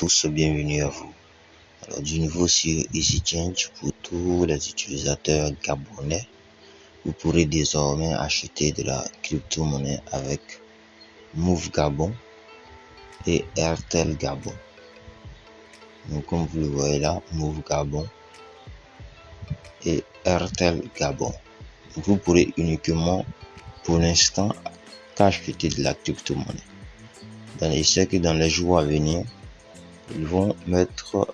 tous, bienvenue à vous. Alors, du nouveau sur EasyChange, pour tous les utilisateurs gabonais, vous pourrez désormais acheter de la crypto-monnaie avec Move Gabon et Airtel Gabon. Donc, comme vous le voyez là, Move Gabon et Airtel Gabon. Donc, vous pourrez uniquement, pour l'instant, qu'acheter de la crypto-monnaie. Je sais que dans les jours à venir, ils vont mettre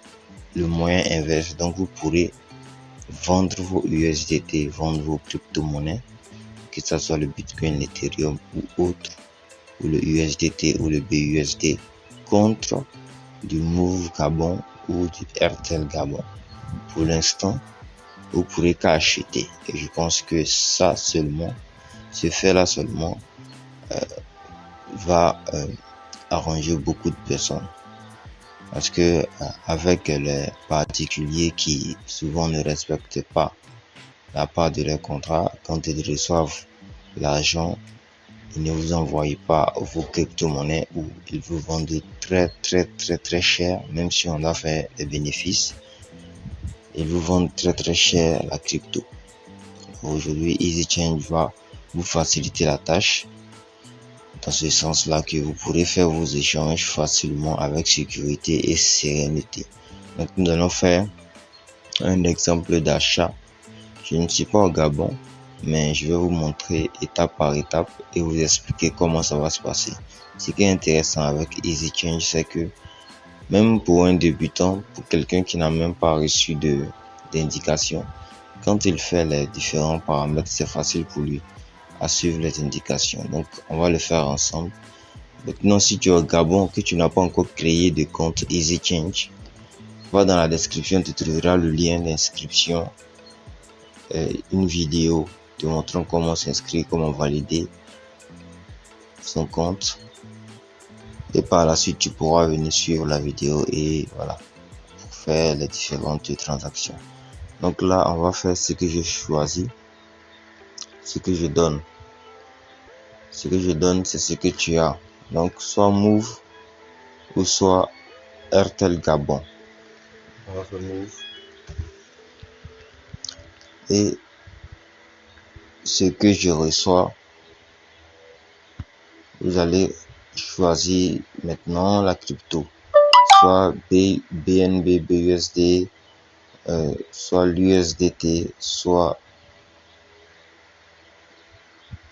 le moyen inverse. Donc, vous pourrez vendre vos USDT, vendre vos crypto-monnaies, que ce soit le Bitcoin, l'Ethereum ou autre, ou le USDT ou le BUSD, contre du Move Gabon ou du Airtel Gabon. Pour l'instant, vous pourrez qu'acheter. Et je pense que ça seulement, ce fait-là seulement, va arranger beaucoup de personnes. Parce que avec les particuliers qui souvent ne respectent pas la part de leur contrat, quand ils reçoivent l'argent, ils ne vous envoient pas vos crypto-monnaies ou ils vous vendent très cher, même si on a fait des bénéfices. Ils vous vendent très cher la crypto. Aujourd'hui, EasyChange va vous faciliter la tâche dans ce sens-là que vous pourrez faire vos échanges facilement avec sécurité et sérénité. Donc, nous allons faire un exemple d'achat. Je ne suis pas au Gabon, mais je vais vous montrer étape par étape et vous expliquer comment ça va se passer. Ce qui est intéressant avec EasyChange, c'est que même pour un débutant, pour quelqu'un qui n'a même pas reçu d'indication, quand il fait les différents paramètres, c'est facile pour lui à suivre les indications. Donc, on va le faire ensemble. Maintenant, si tu es au Gabon, que tu n'as pas encore créé de compte EasyChange, va dans la description, tu trouveras le lien d'inscription, une vidéo te montrant comment s'inscrire, comment valider son compte. Et par la suite, tu pourras venir suivre la vidéo et voilà, pour faire les différentes transactions. Donc là, on va faire ce que j'ai choisi, ce que je donne. Ce que je donne, c'est ce que tu as. Donc, soit Move ou soit Airtel Gabon. On va faire Move. Et ce que je reçois, vous allez choisir maintenant la crypto. Soit BNB, BUSD, soit l'USDT, soit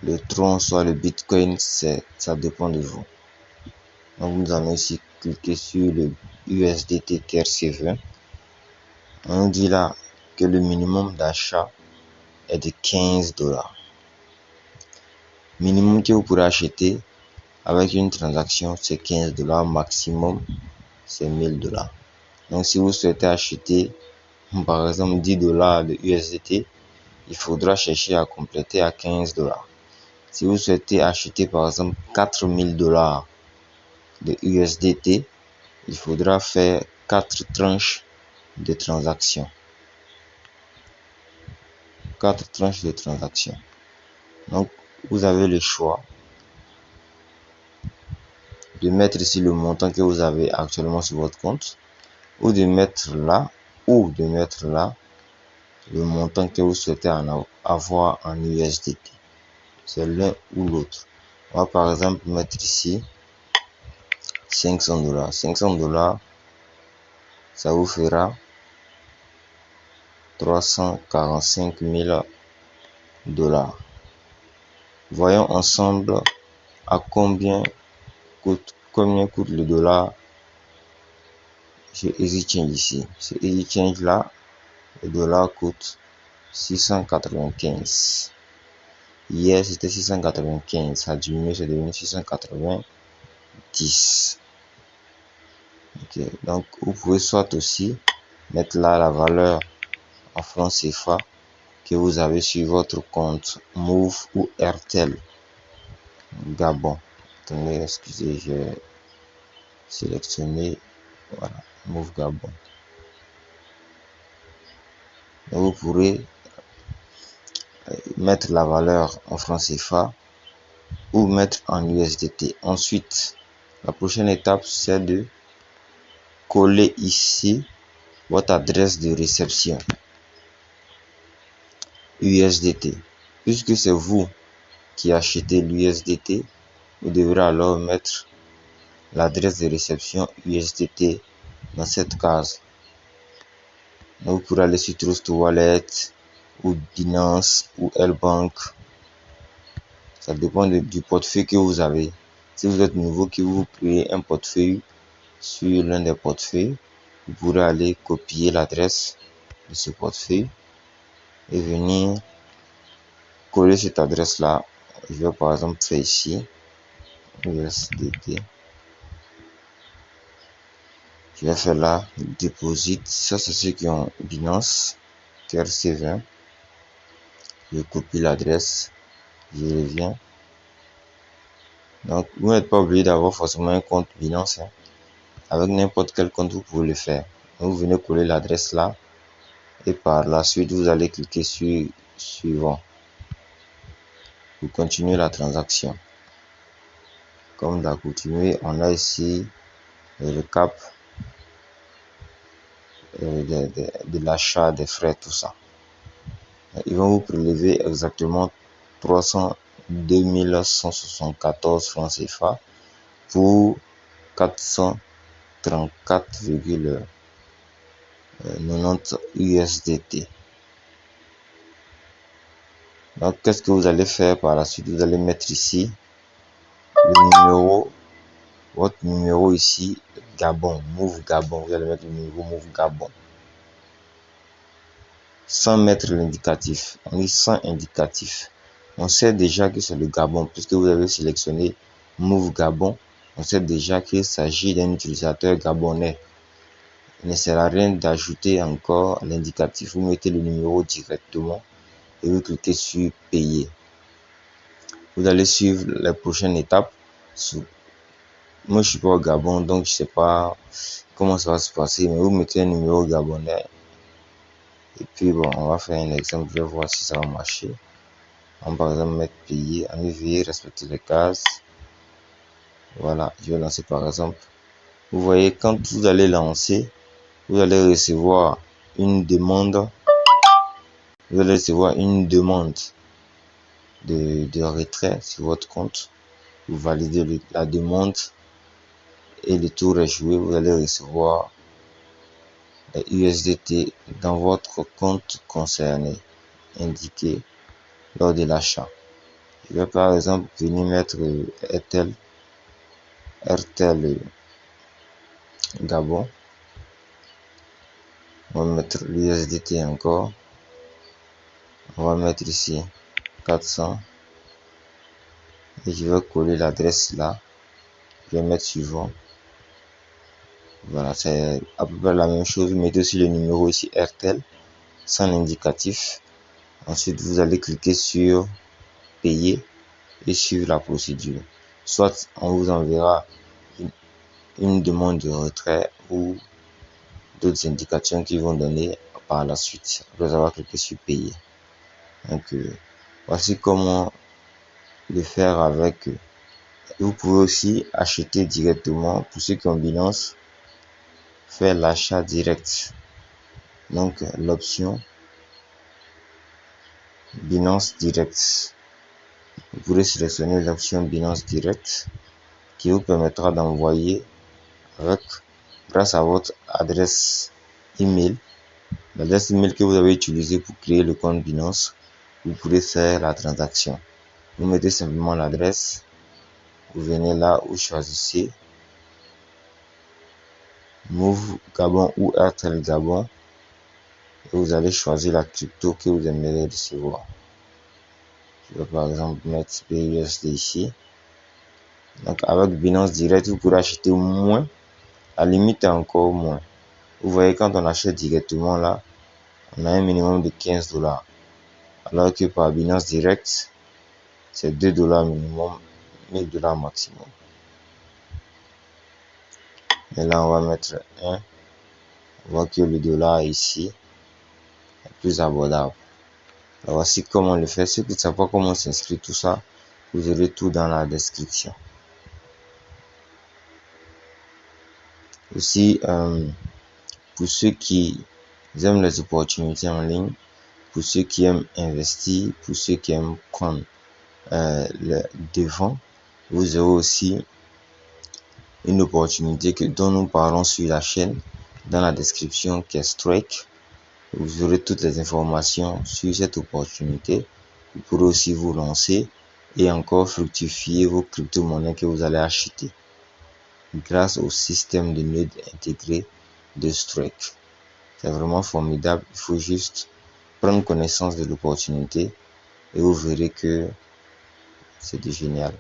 le Tron, soit le Bitcoin, ça dépend de vous. Donc nous allons ici cliquer sur le USDT TRC20. On dit là que le minimum d'achat est de $15. Minimum que vous pourrez acheter avec une transaction, c'est $15. Maximum, c'est $1000. Donc si vous souhaitez acheter par exemple $10 de USDT, il faudra chercher à compléter à $15. Si vous souhaitez acheter par exemple $4000 de USDT, il faudra faire 4 tranches de transactions. 4 tranches de transactions. Donc, vous avez le choix de mettre ici le montant que vous avez actuellement sur votre compte ou de mettre là le montant que vous souhaitez avoir en USDT. C'est l'un ou l'autre. On va par exemple mettre ici $500. $500, ça vous fera 345 000 $. Voyons ensemble à combien coûte le dollar chez EasyChange ici. Chez EasyChange là, le dollar coûte 695. Hier c'était 695, ça a diminué, c'est devenu 690. Ok, donc vous pouvez soit aussi mettre là la valeur en francs CFA que vous avez sur votre compte Move ou Airtel Gabon. Attendez, excusez, j'ai sélectionné, voilà, Move Gabon. Donc vous pourrez mettre la valeur en francs CFA ou mettre en USDT. Ensuite, la prochaine étape, c'est de coller ici votre adresse de réception USDT. Puisque c'est vous qui achetez l'USDT, vous devrez alors mettre l'adresse de réception USDT dans cette case. Donc, vous pourrez aller sur Trust Wallet ou Binance ou L-Bank. Ça dépend du portefeuille que vous avez. Si vous êtes nouveau, que vous créez un portefeuille sur l'un des portefeuilles, vous pourrez aller copier l'adresse de ce portefeuille et venir coller cette adresse là. Je vais par exemple faire ici USDT. Je vais faire là deposit. Ça c'est ceux qui ont Binance TRC20. Je copie l'adresse, je reviens. Donc vous n'êtes pas obligé d'avoir forcément un compte Binance, hein. Avec n'importe quel compte vous pouvez le faire. Donc, vous venez coller l'adresse là et par la suite vous allez cliquer sur suivant pour continuer la transaction. Comme d'accoutumé, on a ici le cap de l'achat, des frais, tout ça. Ils vont vous prélever exactement 302 174 francs CFA pour 434,90 USDT. Donc, qu'est-ce que vous allez faire par la suite? Vous allez mettre ici le numéro, votre numéro ici, Gabon, Move Gabon. Vous allez mettre le numéro Move Gabon. Sans mettre l'indicatif. On dit sans indicatif. On sait déjà que c'est le Gabon, puisque vous avez sélectionné Move Gabon. On sait déjà qu'il s'agit d'un utilisateur gabonais. Il ne sert à rien d'ajouter encore l'indicatif. Vous mettez le numéro directement et vous cliquez sur payer. Vous allez suivre les prochaines étapes. Moi, je suis pas au Gabon, donc je sais pas comment ça va se passer, mais vous mettez un numéro gabonais. Et puis, bon, on va faire un exemple, je vais voir si ça va marcher. On va par exemple mettre payer, enlever, respecter les cases. Voilà, je vais lancer par exemple. Vous voyez, quand vous allez lancer, vous allez recevoir une demande. Vous allez recevoir une demande de retrait sur votre compte. Vous validez la demande et le tour est joué. Vous allez recevoir les USDT dans votre compte concerné, indiqué lors de l'achat. Je vais par exemple venir mettre RTL Gabon. On va mettre l'USDT encore. On va mettre ici 400 et je vais coller l'adresse là. Je vais mettre suivant. Voilà, c'est à peu près la même chose. Vous mettez aussi le numéro ici RTL sans l'indicatif. Ensuite, vous allez cliquer sur payer et suivre la procédure. Soit on vous enverra une demande de retrait ou d'autres indications qui vont donner par la suite après avoir cliqué sur payer. Donc voici comment le faire avec. Vous pouvez aussi acheter directement pour ceux qui ont Binance, faire l'achat direct. Donc l'option Binance Direct. Vous pourrez sélectionner l'option Binance Direct qui vous permettra d'envoyer grâce à votre adresse email, l'adresse email que vous avez utilisée pour créer le compte Binance. Vous pourrez faire la transaction. Vous mettez simplement l'adresse, vous venez là où choisissez Move Gabon ou RTL Gabon et vous allez choisir la crypto que vous aimeriez recevoir. Je vais par exemple mettre BUSD ici. Donc avec Binance Direct, vous pourrez acheter moins, à la limite encore moins. Vous voyez, quand on achète directement là, on a un minimum de 15 $. Alors que par Binance Direct, c'est 2 $ minimum, 1000 $ maximum. Et là, on va mettre 1. On voit que le dollar ici est plus abordable. Alors, voici comment on le fait. Si vous ne savez pas comment s'inscrire, tout ça, vous aurez tout dans la description. Aussi, pour ceux qui aiment les opportunités en ligne, pour ceux qui aiment investir, pour ceux qui aiment prendre le devant, vous aurez aussi une opportunité dont nous parlons sur la chaîne dans la description qui est Strike. Vous aurez toutes les informations sur cette opportunité. Vous pourrez aussi vous lancer et encore fructifier vos crypto-monnaies que vous allez acheter grâce au système de nœuds intégré de Strike. C'est vraiment formidable. Il faut juste prendre connaissance de l'opportunité et vous verrez que c'est génial.